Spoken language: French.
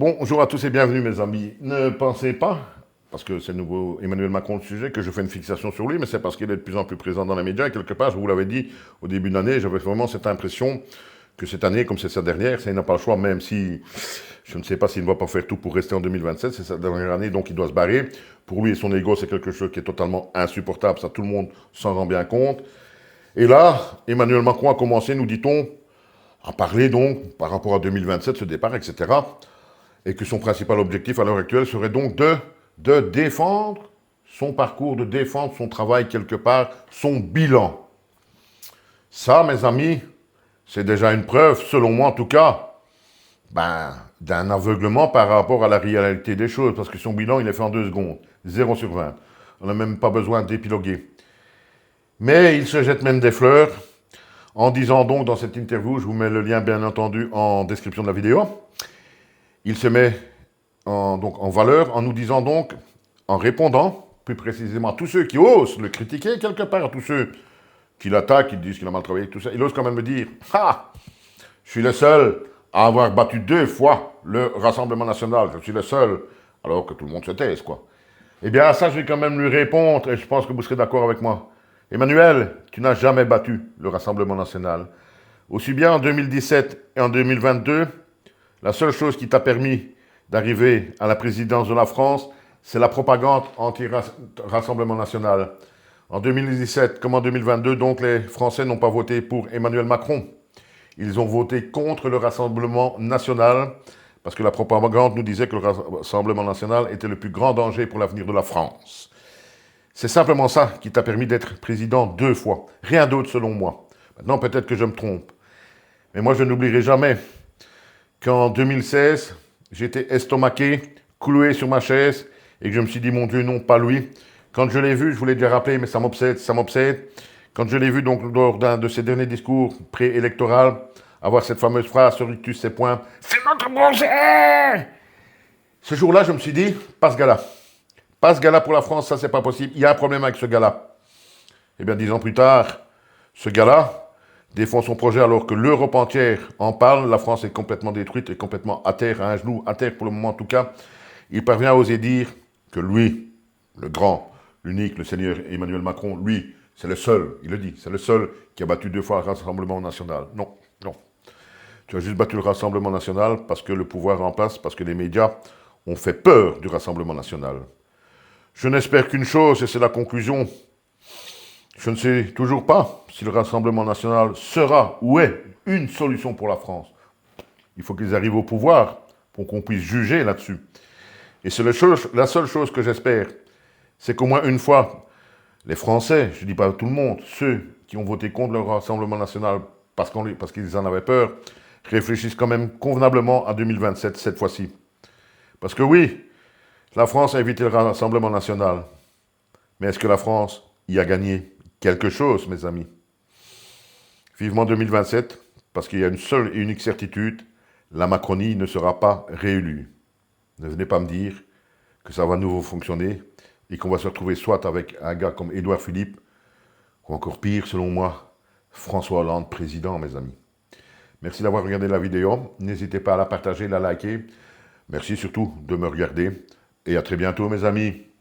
Bonjour à tous et bienvenue mes amis. Ne pensez pas, parce que c'est nouveau Emmanuel Macron le sujet, que je fais une fixation sur lui, mais c'est parce qu'il est de plus en plus présent dans les médias. Et quelque part, je vous l'avais dit au début de l'année, j'avais vraiment cette impression que cette année, comme c'est sa dernière, il n'a pas le choix, même si je ne sais pas s'il ne va pas faire tout pour rester en 2027, c'est sa dernière année, donc il doit se barrer. Pour lui et son ego, c'est quelque chose qui est totalement insupportable, ça tout le monde s'en rend bien compte. Et là, Emmanuel Macron a commencé, nous dit-on, à parler donc par rapport à 2027, ce départ, etc. Et que son principal objectif à l'heure actuelle serait donc de défendre son parcours, de défendre son travail quelque part, son bilan. Ça, mes amis, c'est déjà une preuve, selon moi en tout cas, d'un aveuglement par rapport à la réalité des choses, parce que son bilan, il est fait en 2 secondes, 0 sur 20. On n'a même pas besoin d'épiloguer. Mais il se jette même des fleurs, en disant donc dans cette interview, je vous mets le lien bien entendu en description de la vidéo, il se met donc en valeur en nous disant donc, en répondant plus précisément à tous ceux qui osent le critiquer quelque part, à tous ceux qui l'attaquent, qui disent qu'il a mal travaillé, tout ça, il ose quand même me dire, ah, je suis le seul à avoir battu 2 fois le Rassemblement National, je suis le seul, alors que tout le monde se taise, quoi. Eh bien, à ça, je vais quand même lui répondre, et je pense que vous serez d'accord avec moi. Emmanuel, tu n'as jamais battu le Rassemblement National. Aussi bien en 2017 et en 2022, la seule chose qui t'a permis d'arriver à la présidence de la France, c'est la propagande anti-Rassemblement National. En 2017 comme en 2022, donc, les Français n'ont pas voté pour Emmanuel Macron. Ils ont voté contre le Rassemblement National, parce que la propagande nous disait que le Rassemblement National était le plus grand danger pour l'avenir de la France. C'est simplement ça qui t'a permis d'être président 2 fois. Rien d'autre selon moi. Maintenant, peut-être que je me trompe. Mais moi, je n'oublierai jamais qu'en 2016, j'étais estomaqué, cloué sur ma chaise, et que je me suis dit, mon Dieu, non, pas lui. Quand je l'ai vu, je vous l'ai déjà rappelé, mais ça m'obsède, ça m'obsède. Quand je l'ai vu, donc, lors d'un de ses derniers discours préélectoraux, avoir cette fameuse phrase sur rictus ses points, c'est notre projet. Ce jour-là, je me suis dit, pas ce gars-là. Pas ce gars-là pour la France, ça, c'est pas possible. Il y a un problème avec ce gars-là. Et bien, 10 ans plus tard, ce gars-là défend son projet alors que l'Europe entière en parle. La France est complètement détruite et complètement à terre, à un genou, à terre pour le moment en tout cas. Il parvient à oser dire que lui, le grand, l'unique, le seigneur Emmanuel Macron, lui, c'est le seul, il le dit, c'est le seul qui a battu 2 fois le Rassemblement National. Non, non. Tu as juste battu le Rassemblement National parce que le pouvoir est en place, parce que les médias ont fait peur du Rassemblement National. Je n'espère qu'une chose, et c'est la conclusion. Je ne sais toujours pas si le Rassemblement National sera ou est une solution pour la France. Il faut qu'ils arrivent au pouvoir pour qu'on puisse juger là-dessus. Et c'est la seule chose que j'espère, c'est qu'au moins une fois, les Français, je ne dis pas tout le monde, ceux qui ont voté contre le Rassemblement National parce qu'ils en avaient peur, réfléchissent quand même convenablement à 2027 cette fois-ci. Parce que oui, la France a évité le Rassemblement National. Mais est-ce que la France y a gagné quelque chose, mes amis? Vivement 2027, parce qu'il y a une seule et unique certitude, la Macronie ne sera pas réélue. Ne venez pas me dire que ça va à nouveau fonctionner et qu'on va se retrouver soit avec un gars comme Édouard Philippe, ou encore pire, selon moi, François Hollande, président, mes amis. Merci d'avoir regardé la vidéo. N'hésitez pas à la partager, la liker. Merci surtout de me regarder. Et à très bientôt, mes amis.